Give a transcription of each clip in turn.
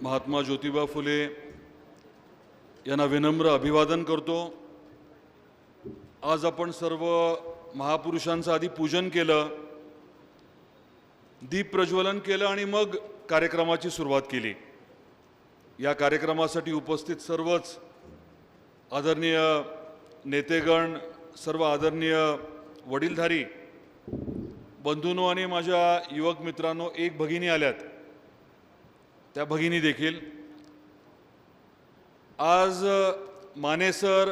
महात्मा ज्योतिबा फुले यांना विनम्र अभिवादन करतो। आज आपण सर्व महापुरुषांचं आधी पूजन केलं, दीप प्रज्वलन केलं आणि मग कार्यक्रमाची सुरुवात केली। या कार्यक्रमासाठी उपस्थित सर्वच आदरणीय नेतेगण, सर्व आदरणीय वडीलधारी बंधूंनो आणि माझ्या युवक मित्रांनो, एक भगिनी आल्यात, त्या भगिनी देखील आज माने सर,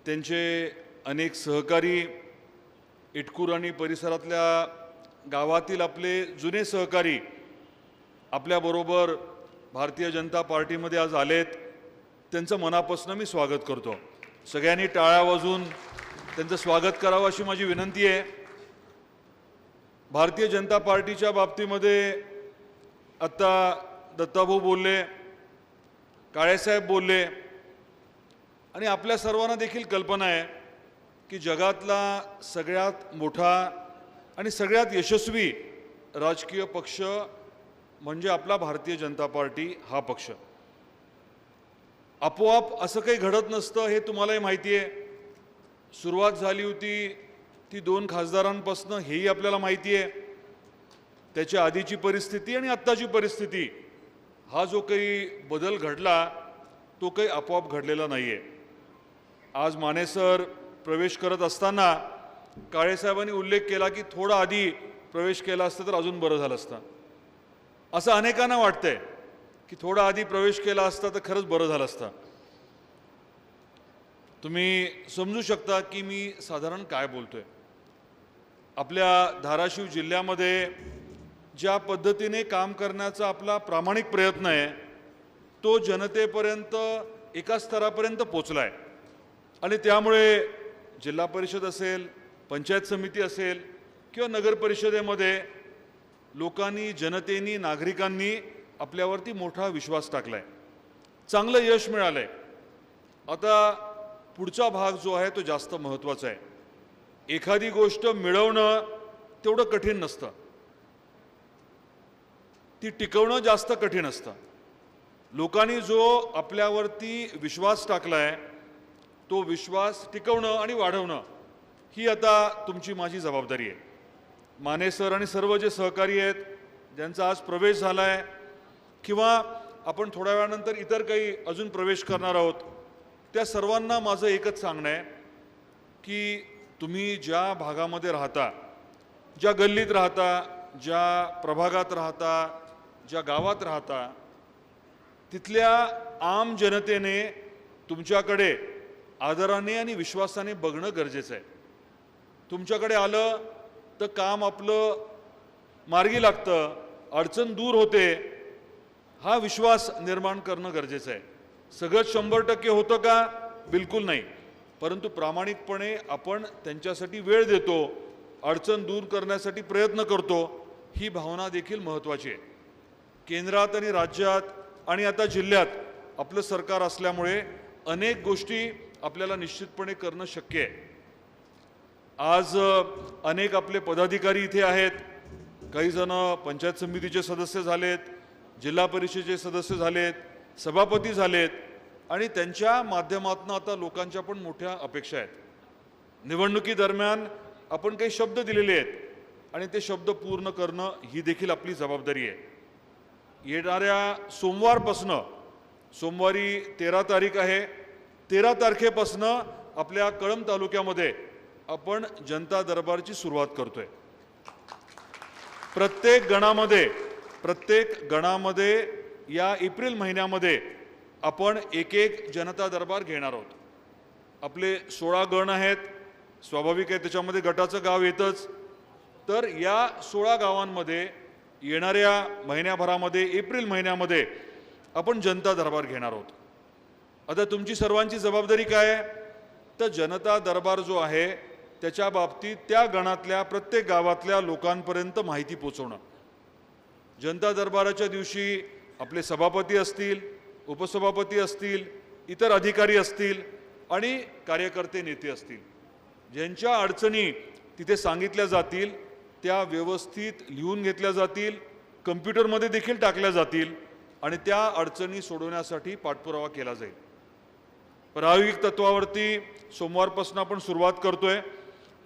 त्यांचे अनेक सहकारी, इटकूर आणि परिसरातल्या गावातील आपले जुने सहकारी आपल्याबरोबर भारतीय जनता पार्टीमध्ये आज आलेत। त्यांचं मनापासून मी स्वागत करतो। सगळ्यांनी टाळ्या वाजवून त्यांचं स्वागत करावं अशी माझी विनंती आहे। भारतीय जनता पार्टीच्या बाबतीमध्ये आता दत्ताभाऊ बोलले, काळेसाहेब बोलले आणि आपल्या सर्वांना देखील कल्पना आहे की जगातला सगळ्यात मोठा आणि सगळ्यात यशस्वी राजकीय पक्ष म्हणजे आपला भारतीय जनता पार्टी हा पक्ष। आपोआप असं काही घडत नसतं, हे तुम्हालाही माहिती आहे। सुरुवात झाली होती ती 2 खासदारांपासून, हेही आपल्याला माहिती आहे। त्याच्या आधीची परिस्थिती आणि आत्ताची परिस्थिती, हा जो काही बदल घडला तो काही आपोआप घडलेला नाही आहे। आज माने सर प्रवेश करत असताना काळेसाहेबांनी उल्लेख केला की थोडा आधी प्रवेश केला असता तर अजून बरं झालं असतं। असं अनेकांना वाटतंय की थोडा आधी प्रवेश केला असता तर खरंच बरं झालं असतं। तुम्ही समजू शकता की मी साधारण काय बोलतोय। आपल्या धाराशिव जिल्ह्यामध्ये ज्या पद्धतीने काम करण्याचा आपला प्रामाणिक प्रयत्न आहे तो जनतेपर्यंत एका स्तरापर्यंत पोचला आहे आणि त्यामुळे जिल्हा परिषद असेल, पंचायत समिती असेल किंवा नगर परिषदेमध्ये लोकांनी, जनतेनी, नागरिकांनी आपल्यावरती मोठा विश्वास टाकलाय, चांगलं यश मिळालंय। आता पुढचा भाग जो आहे तो जास्त महत्त्वाचा आहे। एखादी गोष्ट मिळवणं तेवढं कठीण नसतं, ती टिकवणं जास्त कठीण असतं। लोकांनी जो आपल्यावरती विश्वास टाकलाय तो विश्वास टिकवणं आणि वाढवणं ही आता तुमची माझी जबाबदारी आहे। माने सर आणि सर्व जे सहकारी आहेत ज्यांचा आज प्रवेश झाला आहे किंवा आपण थोड्या वेळानंतर इतर काही अजून प्रवेश करणार आहोत, त्या सर्वांना माझं एकच सांगणं आहे की तुम्ही ज्या भागामध्ये राहता, ज्या गल्लीत राहता, ज्या प्रभागात राहता, ज्या गावात राहता, तिथल्या आम जनतेने तुमच्याकडे आदराने आणि विश्वासाने बघणं गरजेचं आहे। तुमच्याकडे आलं तर काम आपलं मार्गी लागतं, अडचण दूर होते, हा विश्वास निर्माण करणं गरजेचं आहे। सगळं 100% होतं का? बिलकुल नाही, परंतु प्रामाणिकपणे आपण त्यांच्यासाठी वेळ देतो, अडचण दूर करण्यासाठी प्रयत्न करतो, ही भावना देखील महत्त्वाची आहे। केंद्रात आणि राज्यात आणि आता जिल्ह्यात आपलं सरकार असल्यामुळे अनेक गोष्टी आपल्याला निश्चितपणे करणं शक्य आहे। आज अनेक आपले पदाधिकारी इथे आहेत, काही जण पंचायत समितीचे सदस्य झालेत, जिल्हा परिषदेचे सदस्य झालेत, सभापती झालेत आणि त्यांच्या माध्यमातून आता लोकांच्या पण मोठ्या अपेक्षा आहेत। निवडणुकीदरम्यान आपण काही शब्द दिलेले आहेत आणि ते शब्द पूर्ण करणं ही देखील आपली जबाबदारी आहे। येणाऱ्या सोमवारपासनं, सोमवारी 13 तारीख आहे, 13 तारखेपासनं आपल्या कळंब तालुक्यामध्ये आपण जनता दरबारची सुरुवात करतोय। प्रत्येक गणामध्ये या एप्रिल महिन्यामध्ये आपण एक जनता दरबार घेणार आहोत। आपले 16 गण आहेत, स्वाभाविक आहे त्याच्यामध्ये गटाचं गाव येतच। तर या 16 गावांमध्ये येणाऱ्या महिन्याभरामध्ये, एप्रिल महिन्यामध्ये आपण जनता दरबार घेणार आहोत। आता तुमची सर्वांची जबाबदारी काय आहे? तर जनता दरबार जो आहे त्याच्या बाबतीत त्या गणातल्या प्रत्येक गावातल्या लोकांपर्यंत माहिती पोहोचवणं। जनता दरबाराच्या दिवशी आपले सभापती असतील, उपसभापती असतील, इतर अधिकारी असतील आणि कार्यकर्ते, नेते असतील, ज्यांच्या अडचणी तिथे सांगितल्या जातील त्या व्यवस्थित लिहून घेतल्या जातील, कम्प्युटरमध्ये देखील टाकल्या जातील आणि त्या अडचणी सोडवण्यासाठी पाठपुरावा केला जाईल. प्रायोगिक तत्वावरती सोमवारपासून आपण सुरुवात करतोय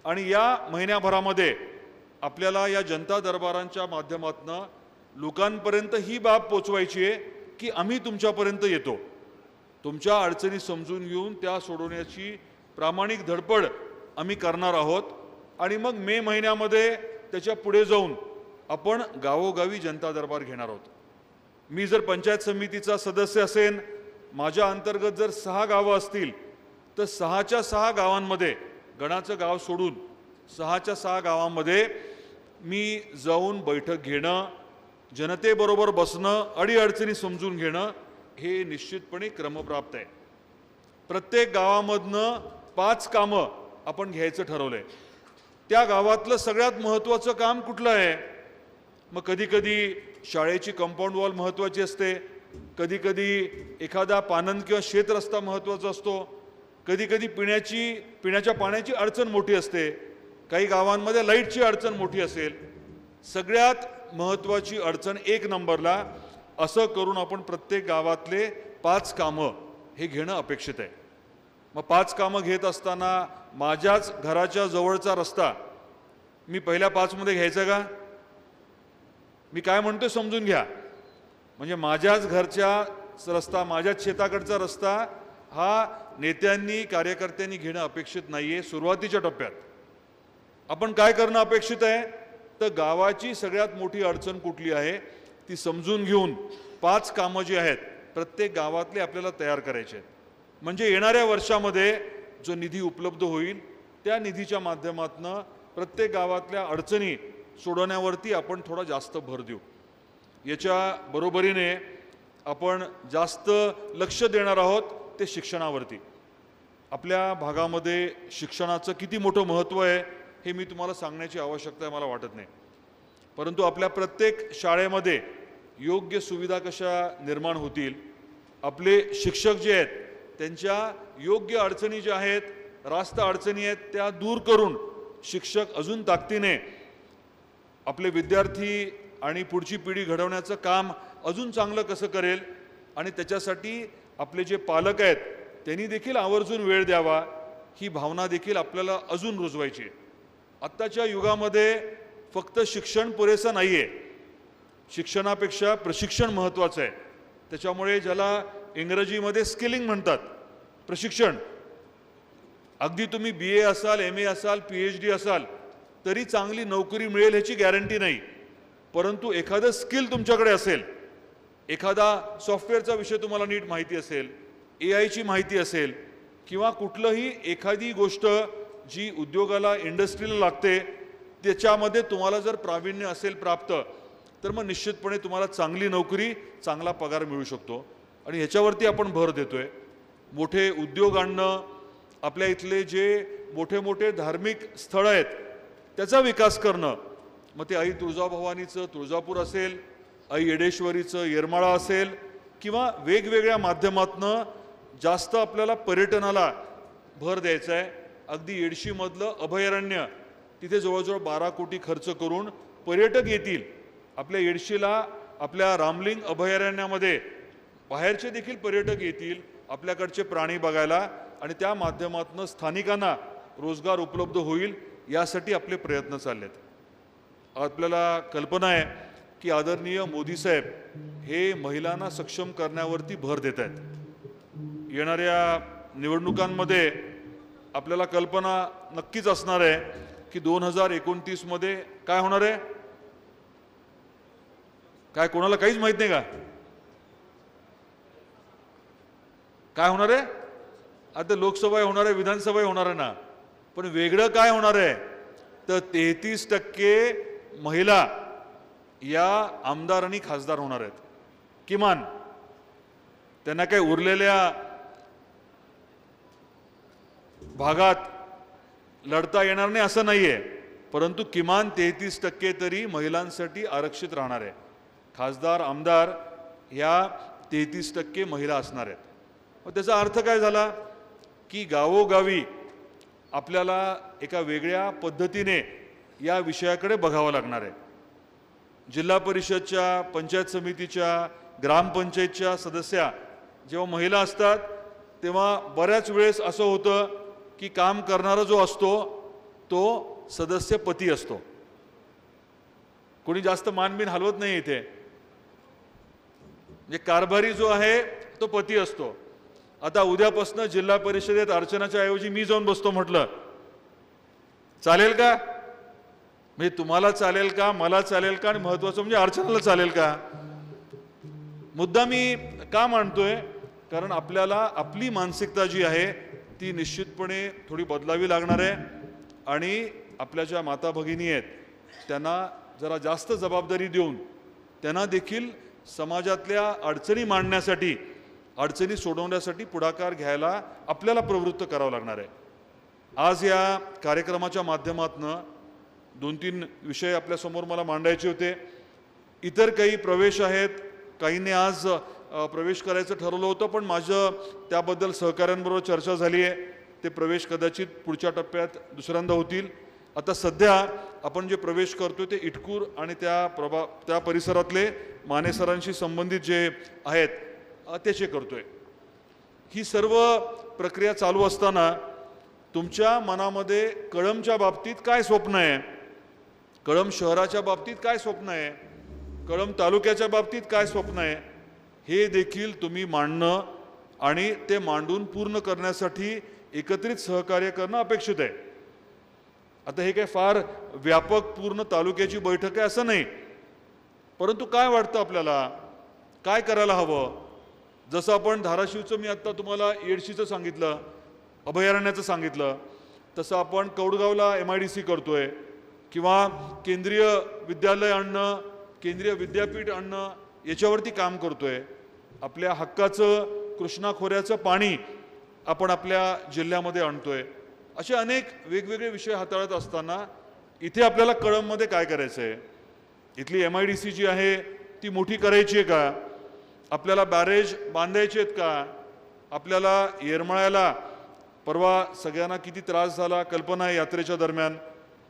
आणि या महिन्याभरामध्ये आपल्याला या जनता दरबारांच्या माध्यमातून लोकांपर्यंत ही बाब पोचवायची आहे की आम्ही तुमच्यापर्यंत येतो, तुमच्या अडचणी समजून घेऊन त्या सोडवण्याची प्रामाणिक धडपड आम्ही करणार आहोत. आणि मग मे महिन्यामध्ये त्याच्या पुढे जाऊन आपण गावोगावी जनता दरबार घेणार आहोत. मी जर पंचायत समितीचा सदस्य असेन, माझ्या अंतर्गत जर 6 गावं असतील तर 6च्या 6 गावांमध्ये, गणाचं गाव सोडून 6च्या 6 गावांमध्ये मी जाऊन बैठक घेणं, जनतेबरोबर बसणं, अडीअडचणी समजून घेणं हे निश्चितपणे क्रमप्राप्त आहे. प्रत्येक गावामधनं 5 कामं आपण घ्यायचं ठरवलंय. त्या गावातलं सगळ्यात महत्त्वाचं काम कुठलं आहे? मग कधी कधी शाळेची कंपाऊंड वॉल महत्त्वाची असते, कधी कधी एखादा पानंद किंवा शेत रस्ता महत्त्वाचा असतो, कधी कधी पिण्याच्या पाण्याची अडचण मोठी असते, काही गावांमध्ये लाईटची अडचण मोठी असेल. सगळ्यात महत्त्वाची अडचण 1 नंबरला असं करून आपण प्रत्येक गावातले 5 कामं हे घेणं अपेक्षित आहे. मग 5 कामं घेत असताना माझ्याच घराच्या जवळचा रस्ता मी पहिल्या 5 मध्ये घ्यायचा का? मी काय म्हणतोय समजून घ्या. म्हणजे माझ्याच घरच्या रस्ता, माझ्याच शेताकडचा रस्ता हा नेत्यांनी, कार्यकर्त्यांनी घेणं अपेक्षित नाहीये. सुरुवातीच्या टप्प्यात आपण काय करणं अपेक्षित आहे? तर गावाची सगळ्यात मोठी अडचण कुठली आहे ती समजून घेऊन 5 कामं जी आहेत प्रत्येक गावातले आपल्याला तयार करायचे आहेत. म्हणजे येणाऱ्या वर्षामध्ये जो निधी उपलब्ध होईल त्या निधीच्या माध्यमातून प्रत्येक गावातल्या अडचणी सोडवण्यावरती आपण थोडा जास्त भर देऊ. याच्या बरोबरीने आपण जास्त लक्ष देणार आहोत ते शिक्षणावरती. आपल्या भागामध्ये शिक्षणाचं किती मोठं महत्त्व आहे हे मी तुम्हाला सांगण्याची आवश्यकता आहे मला वाटत नाही. परंतु आपल्या प्रत्येक शाळेमध्ये योग्य सुविधा कशा निर्माण होतील, आपले शिक्षक जे आहेत त्यांच्या योग्य अडचणी ज्या आहेत, रास्त अडचणी आहेत त्या दूर करून शिक्षक अजून ताकदीने आपले विद्यार्थी आणि पुढची पिढी घडवण्याचं काम अजून चांगलं कसं करेल आणि त्याच्यासाठी आपले जे पालक आहेत त्यांनी देखील आवर्जून वेळ द्यावा, ही भावना देखील आपल्याला अजून रुजवायची आहे. आत्ताच्या युगामध्ये फक्त शिक्षण पुरेसं नाही आहे, शिक्षणापेक्षा प्रशिक्षण महत्त्वाचं आहे. त्याच्यामुळे ज्याला इंग्रजीमध्ये स्किलिंग म्हणतात, प्रशिक्षण. अगदी तुम्ही BA असाल, MA असाल, PhD असाल तरी चांगली नोकरी मिळेल ह्याची गॅरंटी नाही. परंतु एखादं स्किल तुमच्याकडे असेल, एखादा सॉफ्टवेअरचा विषय तुम्हाला नीट माहिती असेल, AI ची माहिती असेल किंवा कुठलंही एखादी गोष्ट जी उद्योगाला, इंडस्ट्रीला लागते त्याच्यामध्ये तुम्हाला जर प्रावीण्य असेल प्राप्त, तर मग निश्चितपणे तुम्हाला चांगली नोकरी, चांगला पगार मिळू शकतो. आणि ह्याच्यावरती आपण भर देतोय. मोठे उद्योग आणणं, आपल्या इथले जे मोठे मोठे धार्मिक स्थळं आहेत त्याचा विकास करणं, मग ते आई तुळजाभवानीचं तुळजापूर असेल, आई येडेश्वरीचं येरमाळा असेल किंवा वेगवेगळ्या माध्यमातनं जास्त आपल्याला पर्यटनाला भर द्यायचा आहे. अगदी येडशीमधलं अभयारण्य, तिथे जवळजवळ 12 कोटी खर्च करून पर्यटक येतील आपल्या येडशीला. आपल्या रामलिंग अभयारण्यामध्ये बाहेरचे देखील पर्यटक येतील आपल्याकडचे प्राणी बघायला आणि त्या माध्यमातून स्थानिकांना रोजगार उपलब्ध होईल, यासाठी आपले प्रयत्न चाललेत. आपल्याला कल्पना आहे की आदरणीय मोदी साहेब हे महिलांना सक्षम करण्यावरती भर देत आहेत. येणाऱ्या निवडणुकांमध्ये आपल्याला कल्पना नक्कीच असणार आहे की 2029 मध्ये काय होणार आहे. काय कोणाला काहीच माहित नाही का काय होणार आहे? आता लोकसभा होणार आहे, विधानसभा होणार आहे ना, पण वेगळं काय होणार आहे तर 33% महिला या आमदार आणि खासदार होणार आहेत. किमान त्यांना काही उरलेल्या भागात लढता येणार नाही असं नाहीये, परंतु किमान 33% तरी महिलांसाठी आरक्षित राहणार आहे. खासदार, आमदार या 33% महिला असणार आहेत. मग त्याचा अर्थ काय झाला की गावोगावी आपल्याला एका वेगळ्या पद्धतीने या विषयाकडे बघावं लागणार आहे. जिल्हा परिषदच्या, पंचायत समितीच्या ग्रामपंचायतच्या सदस्या जेव्हा महिला असतात तेव्हा बऱ्याच वेळेस असं होतं की काम करणारा जो असतो तो सदस्य पती असतो. कोणी जास्त मानबिन हलवत नाही इथे. म्हणजे कारभारी जो आहे तो पती असतो. आता उद्यापासून जिल्हा परिषदेत अर्चनाच्या ऐवजी मी जाऊन बसतो म्हटलं चालेल का? म्हणजे तुम्हाला चालेल का, मला चालेल का, आणि महत्वाचं म्हणजे अर्चनाला चालेल का? मुद्दा मी का मांडतोय? कारण आपल्याला आपली मानसिकता जी आहे ती निश्चितपणे थोडी बदलावी लागणार आहे. आणि आपल्या ज्या माता भगिनी आहेत त्यांना जरा जास्त जबाबदारी देऊन त्यांना देखील समाजातल्या अडचणी मांडण्यासाठी, अडचणी सोडवण्यासाठी पुढाकार घ्यायला आपल्याला प्रवृत्त करावं लागणार आहे. आज या कार्यक्रमाच्या माध्यमातून 2-3 विषय आपल्यासमोर मला मांडायचे होते. इतर काही प्रवेश आहेत, काहींनी आज प्रवेश करायचं ठरवलं होतं, पण माझं त्याबद्दल सहकाऱ्यांबरोबर चर्चा झाली आहे. ते प्रवेश कदाचित पुढच्या टप्प्यात दुसऱ्यांदा होतील. आता सध्या आपण जे प्रवेश करतोय ते इटकूर आणि त्या परिसरातले माने सरांशी संबंधित जे आहेत त्याचे करतोय. ही सर्व प्रक्रिया चालू असताना तुमच्या मनामध्ये कळंबच्या बाबतीत काय स्वप्न आहे, कळंब शहराच्या बाबतीत काय स्वप्न आहे, कळंब तालुक्याच्या बाबतीत काय स्वप्न आहे, हे देखील तुम्ही मांडणं आणि ते मांडून पूर्ण करण्यासाठी एकत्रित सहकार्य करणं अपेक्षित आहे. आता हे काय फार व्यापक पूर्ण तालुक्याची बैठक आहे असं नाही, परंतु काय वाटतं आपल्याला काय करायला हवं? जसं आपण धाराशिवचं मी आत्ता तुम्हाला येडशीचं सांगितलं, अभयारण्याचं सांगितलं, तसं आपण कौडगावला MIDC करतोय किंवा केंद्रीय विद्यालय आणणं, केंद्रीय विद्यापीठ आणणं याच्यावरती काम करतोय. आपल्या हक्काचं कृष्णा खोऱ्याचं पाणी आपण आपल्या जिल्ह्यामध्ये आणतोय. असे अनेक वेगवेगळे विषय हाताळत असताना इथे आपल्याला कळंबमध्ये काय करायचं आहे? इथली MIDC जी आहे ती मोठी करायची आहे का? आपल्याला बॅरेज बांधायचे आहेत का? आपल्याला येरमाळ्याला परवा सगळ्यांना किती त्रास झाला कल्पना आहे यात्रेच्या दरम्यान,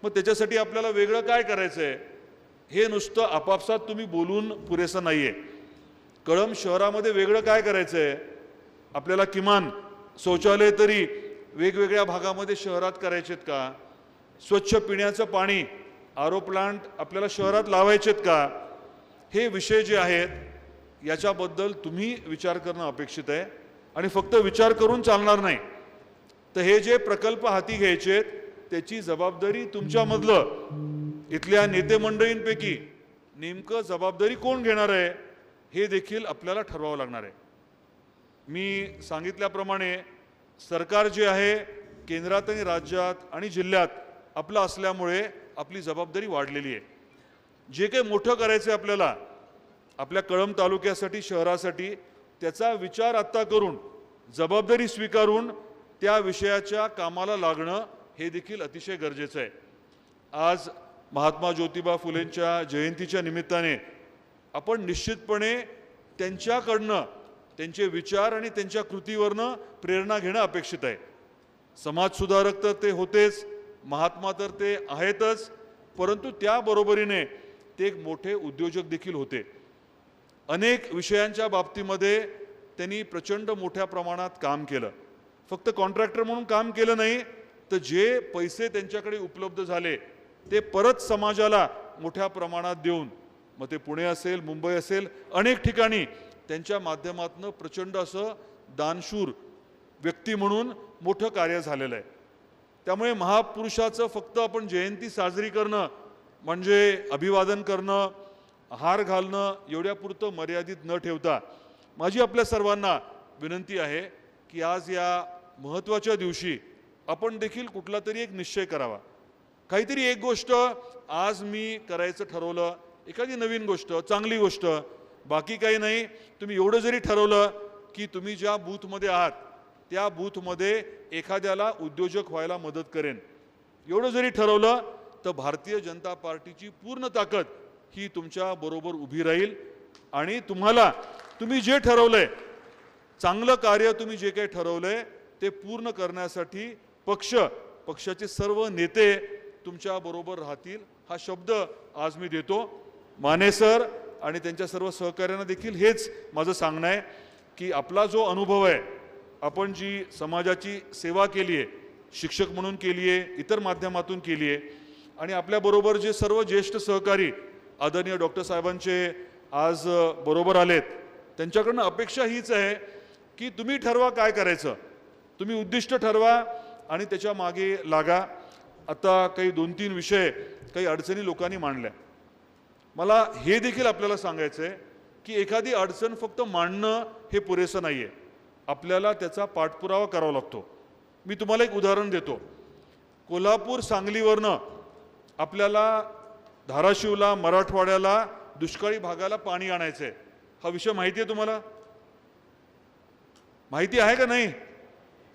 मग त्याच्यासाठी आपल्याला वेगळं काय करायचं आहे? हे नुसतं आपापसात तुम्ही बोलून पुरेसं नाही आहे. कळंब शहरामध्ये वेगळं काय करायचं आहे? आपल्याला किमान शौचालय तरी वेगवेगळ्या भागामध्ये शहरात करायचे आहेत का? स्वच्छ पिण्याचं पाणी RO प्लांट आपल्याला शहरात लावायचे आहेत का? हे विषय जे आहेत याच्याबद्दल तुम्ही विचार करणं अपेक्षित आहे. आणि फक्त विचार करून चालणार नाही, तर हे जे प्रकल्प हाती घ्यायचे आहेत त्याची जबाबदारी तुमच्यामधलं इथल्या नेते मंडळींपैकी नेमकं जबाबदारी कोण घेणार आहे हे देखील आपल्याला ठरवावं लागणार आहे. मी सांगितल्याप्रमाणे सरकार जे आहे केंद्रात आणि राज्यात आणि जिल्ह्यात आपलं असल्यामुळे आपली जबाबदारी वाढलेली आहे. जे काही मोठं करायचं आहे आपल्याला आपल्या कळंब तालुक्यासाठी, शहरासाठी, त्याचा विचार आत्ता करून जबाबदारी स्वीकारून त्या विषयाच्या कामाला लागणं हे देखील अतिशय गरजेचं आहे. आज महात्मा ज्योतिबा फुलेंच्या जयंतीच्या निमित्ताने आपण निश्चितपणे त्यांच्याकडनं त्यांचे विचार आणि त्यांच्या कृतीवरनं प्रेरणा घेणं अपेक्षित आहे. समाजसुधारक तर ते होतेच, महात्मा तर ते आहेतच, परंतु त्याबरोबरीने ते एक मोठे उद्योजक देखील होते. अनेक विषयांच्या बाबतीमध्ये त्यांनी प्रचंड मोठ्या प्रमाणात काम केलं. फक्त कॉन्ट्रॅक्टर म्हणून काम केलं नाही, तर जे पैसे त्यांच्याकडे उपलब्ध झाले ते परत समाजाला मोठ्या प्रमाणात देऊन, मग ते पुणे असेल, मुंबई असेल, अनेक ठिकाणी त्यांच्या माध्यमातून प्रचंड असं दानशूर व्यक्ती म्हणून मोठं कार्य झालेलं आहे. त्यामुळे महापुरुषाचं फक्त आपण जयंती साजरी करणं म्हणजे अभिवादन करणं, हार घालणं एवढ्यापुरतं मर्यादित न ठेवता माझी आपल्या सर्वांना विनंती आहे की आज या महत्त्वाच्या दिवशी आपण देखील कुठला तरी एक निश्चय करावा. काहीतरी एक गोष्ट आज मी करायचं ठरवलं, एखादी नवीन गोष्ट, चांगली गोष्ट, बाकी काही नाही. तुम्ही एवढं जरी ठरवलं की तुम्ही ज्या बूथमध्ये आहात त्या बूथमध्ये एखाद्याला उद्योजक व्हायला मदत करेन, एवढं जरी ठरवलं तर भारतीय जनता पार्टीची पूर्ण ताकद ही तुमच्या बरोबर उभी राहील. आणि तुम्हाला तुम्ही जे ठरवलंय, चांगलं कार्य तुम्ही जे काही ठरवलंय ते पूर्ण करण्यासाठी पक्षाचे सर्व नेते तुमच्या बरोबर राहतील हा शब्द आज मी देतो. माने सर आणि त्यांच्या सर्व सहकाऱ्यांना देखील हेच माझं सांगणं आहे की आपला जो अनुभव आहे, आपण जी समाजाची सेवा केली आहे, शिक्षक म्हणून केली आहे, इतर माध्यमातून केली आहे, आणि आपल्याबरोबर जे सर्व ज्येष्ठ सहकारी आदरणीय डॉक्टर साहेबांचे आज बरोबर आलेत, त्यांच्याकडनं अपेक्षा हीच आहे की तुम्ही ठरवा काय करायचं, तुम्ही उद्दिष्ट ठरवा आणि त्याच्या मागे लागा. आता काही 2-3 विषय काही अडचणी लोकांनी मांडल्या. मला हे देखील आपल्याला सांगायचं आहे की एखादी अडचण फक्त मांडणं हे पुरेसं नाही आहे, आपल्याला त्याचा पाठपुरावा करावा लागतो. मी तुम्हाला एक उदाहरण देतो. कोल्हापूर सांगलीवरनं आपल्याला धाराशिवला, मराठवाड्याला, दुष्काळी भागाला पाणी आणायचं आहे. हा विषय माहिती आहे तुम्हाला? माहिती आहे का नाही?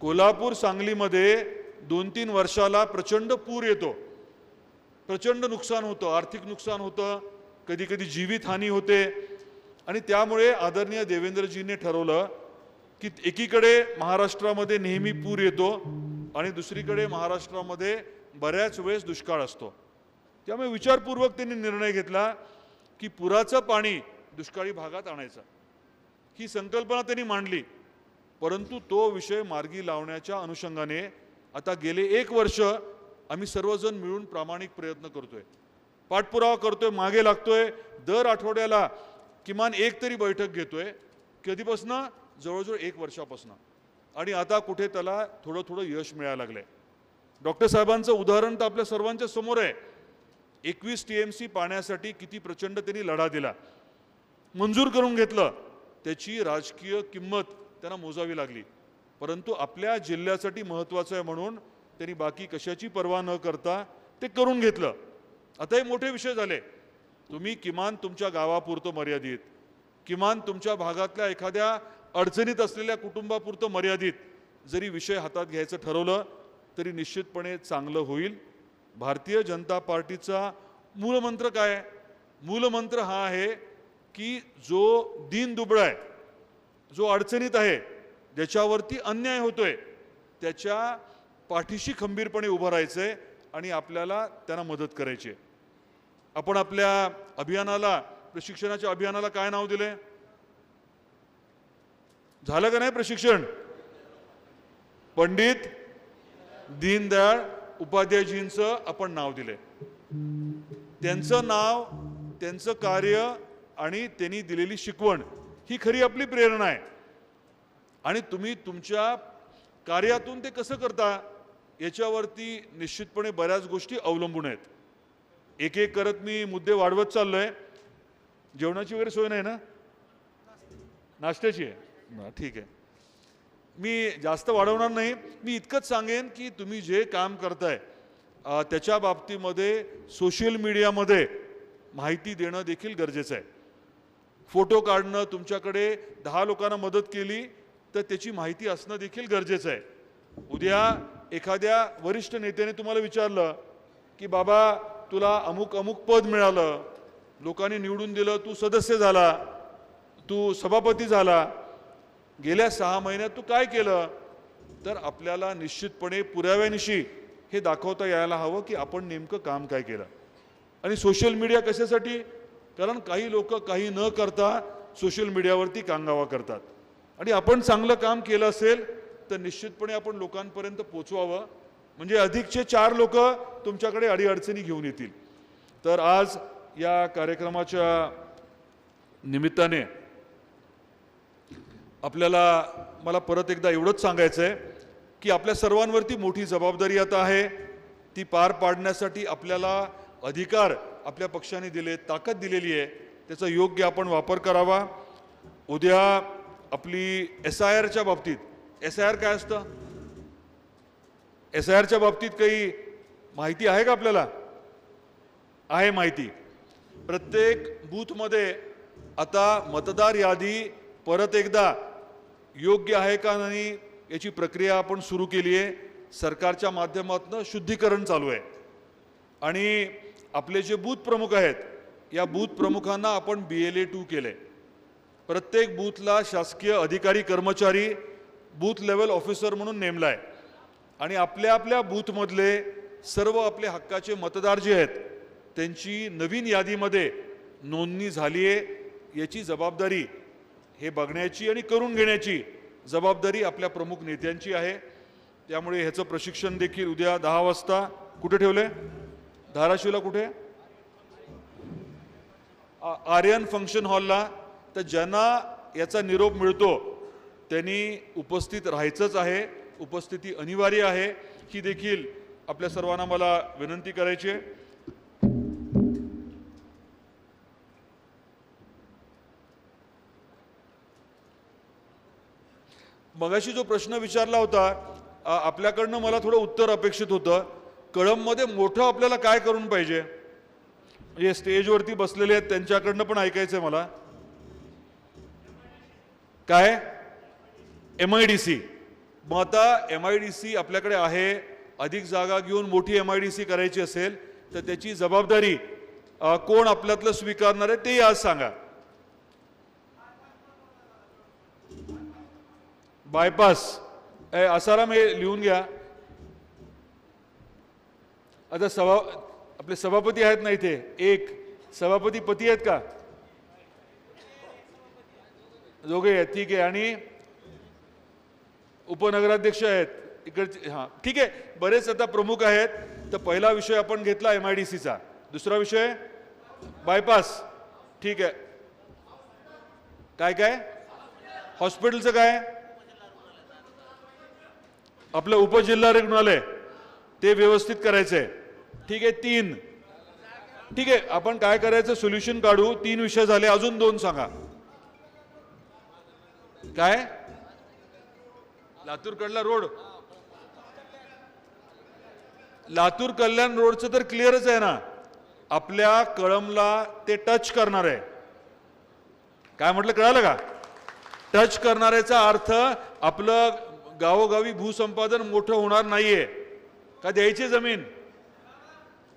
कोल्हापूर सांगलीमध्ये 2-3 वर्षाला प्रचंड पूर येतो, प्रचंड नुकसान होतं, आर्थिक नुकसान होतं, कधी कधी जीवितहानी होते. आणि त्यामुळे आदरणीय देवेंद्रजींनी ठरवलं की एकीकडे महाराष्ट्रामध्ये नेहमी पूर येतो आणि दुसरीकडे महाराष्ट्रामध्ये बऱ्याच वेळेस दुष्काळ असतो. त्यामुळे विचारपूर्वक त्यांनी निर्णय घेतला की पुराचं पाणी दुष्काळी भागात आणायचं. ही संकल्पना त्यांनी मांडली, परंतु तो विषय मार्गी लावण्याच्या अनुषंगाने आता गेले 1 वर्ष आम्ही सर्वजण मिळून प्रामाणिक प्रयत्न करतोय, पाठपुरावा करतोय, मागे लागतोय. दर आठवड्याला किमान एक तरी बैठक घेतोय. कधीपासून? जवळजवळ 1 वर्षापासून. आणि आता कुठे त्याला थोडं थोडं यश मिळायला लागलंय. डॉक्टर साहेबांचं उदाहरण तर आपल्या सर्वांच्या समोर आहे. 21 TMC पाण्यासाठी किती प्रचंड त्यांनी लढा दिला, मंजूर करून घेतलं. त्याची राजकीय किंमत त्यांना मोजावी लागली, परंतु आपल्या जिल्ह्यासाठी महत्त्वाचं आहे म्हणून त्यांनी बाकी कशाची पर्वा न करता ते करून घेतलं. आता हे मोठे विषय झाले. तुम्ही किमान तुमच्या गावापुरतं मर्यादित, किमान तुमच्या भागातल्या एखाद्या अडचणीत असलेल्या कुटुंबापुरतं मर्यादित जरी विषय हातात घ्यायचं ठरवलं तरी निश्चितपणे चांगलं होईल. भारतीय जनता पार्टीचा मूलमंत्र काय आहे? मूलमंत्र हा आहे की जो दीनदुबळा आहे, जो अडचणीत आहे, ज्याच्यावरती अन्याय होतोय, त्याच्या पाठीशी खंबीरपणे उभं राहायचंय आणि आपल्याला त्यांना मदत करायची. आपण आपल्या अभियानाला, प्रशिक्षणाच्या अभियानाला काय नाव दिले? झालं का नाही प्रशिक्षण? पंडित दीनदयाळ उपाध्यायजींचं आपण नाव दिले. त्यांचं नाव, त्यांचं कार्य आणि त्यांनी दिलेली शिकवण ही खरी आपली प्रेरणा आहे. आणि तुम्ही तुमच्या कार्यातून ते कसं करता याच्यावरती निश्चितपणे बऱ्याच गोष्टी अवलंबून आहेत. एक एक करत मी मुद्दे वाढवत चाललोय. जेवणाची वगैरे सोय नाही ना? नाश्त्याची आहे? ठीक आहे, मी जास्त वाढवणार नाही. मी इतकंच सांगेन की तुम्ही जे काम करताय त्याच्या बाबतीमध्ये सोशल मीडियामध्ये माहिती देणं देखील गरजेचं आहे. फोटो काढणं, तुमच्याकडे 10 लोकांना मदत केली तर त्याची माहिती असणं देखील गरजेचं आहे. उद्या एखाद्या वरिष्ठ नेत्याने तुम्हाला विचारलं की बाबा तुला अमुक अमुक पद मिळालं, लोकांनी निवडून दिलं, तू सदस्य झाला, तू सभापती झाला, गेल्या 6 महिन्यात तू काय केलं, तर आपल्याला निश्चितपणे पुराव्यानिशी हे दाखवता यायला हवं की आपण नेमकं काम काय केलं. आणि सोशल मीडिया कशासाठी? कारण काही लोक काही न करता सोशल मीडियावरती कांगावा करतात. आणि आपण चांगलं काम केलं असेल तर निश्चितपणे आपण लोकांपर्यंत पोचवावं, म्हणजे अधिकचे 4 लोक तुमच्याकडे अडीअडचणी घेऊन येतील. तर आज या कार्यक्रमाच्या निमित्ताने आपल्याला मला परत एकदा एवढंच सांगायचं आहे की आपल्या सर्वांवरती मोठी जबाबदारी आता आहे. ती पार पाडण्यासाठी आपल्याला अधिकार आपल्या पक्षाने दिले, ताकद दिलेली आहे, त्याचा योग्य आपण वापर करावा. उद्या आपली SIRच्या बाबतीत, SIR काय असतं? SIRच्या बाबतीत काही माहिती आहे का आपल्याला? आहे माहिती. प्रत्येक बूथमध्ये आता मतदार यादी परत एकदा योग्य आहे का नाही याची प्रक्रिया आपण सुरू केली आहे. सरकारच्या माध्यमातून शुद्धीकरण चालू आहे. आणि आपले जे बूथ प्रमुख आहेत, या बूथ प्रमुखांना आपण BLA 2 केले. प्रत्येक बूथला शासकीय अधिकारी कर्मचारी बूथ लेवल ऑफिसर म्हणून नेमलाय. आणि आपल्या आपल्या बूथमधले सर्व आपले हक्काचे मतदार जे आहेत त्यांची नवीन यादीमध्ये नोंदणी झाली आहे. याची जबाबदारी हे बघण्याची आणि करून घेण्याची जबाबदारी आपल्या प्रमुख नेत्यांची आहे। त्यामुळे ह्याचं प्रशिक्षण देखील उद्या 10 वाजता कुठे ठेवले? धाराशिवला कुठे? आर्यन फंक्शन हॉलला। तर ज्यांना याचा निरोप मिळतो त्यांनी उपस्थित राहायचंच आहे, उपस्थिती अनिवार्य आहे, ही देखील आपल्या सर्वांना मला विनंती करायची आहे। मगाशी जो प्रश्न विचारला होता आपल्याकडनं मला थोडं उत्तर अपेक्षित होतं। कळंबमध्ये मोठं आपल्याला काय करून पाहिजे? म्हणजे स्टेजवरती बसलेले आहेत त्यांच्याकडनं पण ऐकायचंय मला। काय? MIDC। मग आता MIDC आपल्याकडे आहे, अधिक जागा घेऊन मोठी MIDC करायची असेल तर त्याची जबाबदारी कोण आपल्यातलं स्वीकारणार आहे ते आज सांगा। बायपास आसाराम हे लिहून घ्या। आता आपले सभापती आहेत ना इथे, एक सभापती पती आहेत का? दोघे आहेत, ठीक आहे। आणि उपनगराध्यक्ष आहेत इकडचे, हां ठीक आहे, बरेच आता प्रमुख आहेत। तर पहिला विषय आपण घेतला MIDCचा, दुसरा विषय बायपास, ठीक आहे। काय काय? हॉस्पिटलचं काय? आपलं उपजिल्हा रुग्णालय ते व्यवस्थित करायचंय, ठीक आहे। 3, ठीक आहे, आपण काय करायचं सोल्युशन काढू। 3 विषय झाले, अजून 2 सांगा। काय? लातूर कडला रोड, लातूर कल्याण रोडचं तर क्लिअरच आहे ना, आपल्या कळंबला ते टच करणार आहे। काय म्हटलं कळालं का? टच करणाऱ्याचा अर्थ आपलं गावोगावी भूसंपादन मोठं होणार नाहीये का? द्यायची जमीन।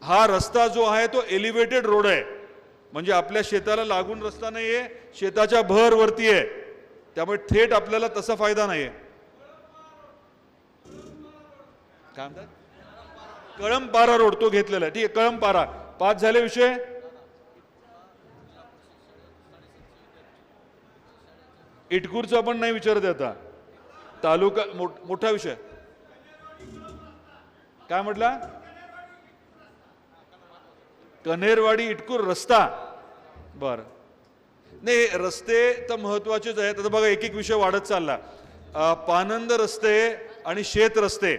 हा रस्ता जो आहे तो एलिव्हेटेड रोड आहे, म्हणजे आपल्या शेताला लागून रस्ता नाहीये, शेताच्या भर वरती आहे, त्यामुळे थेट आपल्याला तसा फायदा नाहीये। काय म्हणतात? कळंब-पारा रोड तो घेतलेला आहे, ठीक आहे। कळंब-पारा 5 झाले विषय। इटकूरचा पण नाही विचारत आता, तालुका मोठा विषय। काय म्हटला? कन्हेरवाडी इटकूर रस्ता, बर नाही रस्ते तर महत्वाचेच आहेत। आता बघा एक एक विषय वाढत चालला। पानंद रस्ते आणि शेत रस्ते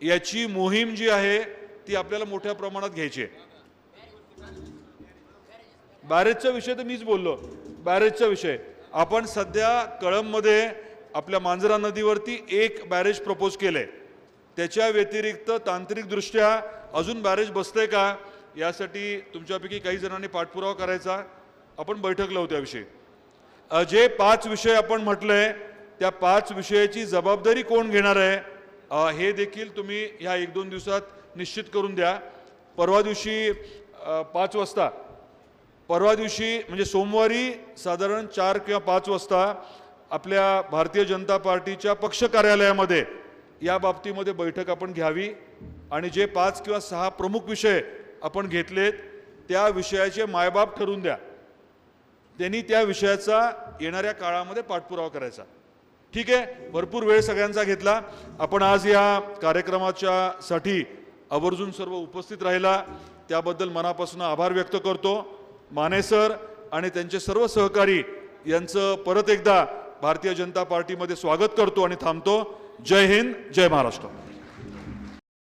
याची मोहीम जी आहे ती आपल्याला मोठ्या प्रमाणात घ्यायची आहे। बॅरेजचा विषय तर मीच बोललो, बॅरेजचा विषय आपण सध्या कळंबमध्ये आपल्या मांजरा नदीवरती एक बॅरेज प्रपोज केलंय। त्याच्या व्यतिरिक्त तांत्रिकदृष्ट्या अजून बॅरेज बसतंय का यासाठी तुमच्यापैकी काही जणांनी पाठपुरावा करायचा, आपण बैठक लावू त्याविषयी। जे 5 विषय आपण म्हटलंय त्या 5 विषयाची जबाबदारी कोण घेणार आहे हे देखील तुम्ही ह्या 1-2 दिवसात निश्चित करून द्या। परवा दिवशी 5 वाजता, परवा दिवशी म्हणजे सोमवारी साधारण 4 किंवा 5 वाजता आपल्या भारतीय जनता पार्टीच्या पक्ष कार्यालयामध्ये या बाबतीमध्ये बैठक आपण घ्यावी आणि जे 5 किंवा 6 प्रमुख विषय आपण घेतलेत त्या विषयाचे मायबाप ठरवून द्या। त्यांनी त्या विषयाचा येणाऱ्या काळामध्ये पाठपुरावा करायचा, ठीक आहे। भरपूर वेळ सगळ्यांचा घेतला। आपण आज या कार्यक्रमाच्या साठी आवर्जून सर्व उपस्थित राहिला त्याबद्दल मनापासून आभार व्यक्त करतो। माने सर आणि त्यांचे सर्व सहकारी यांचं परत एकदा भारतीय जनता पार्टीमध्ये स्वागत करतो आणि थांबतो। जय हिंद, जय महाराष्ट्र।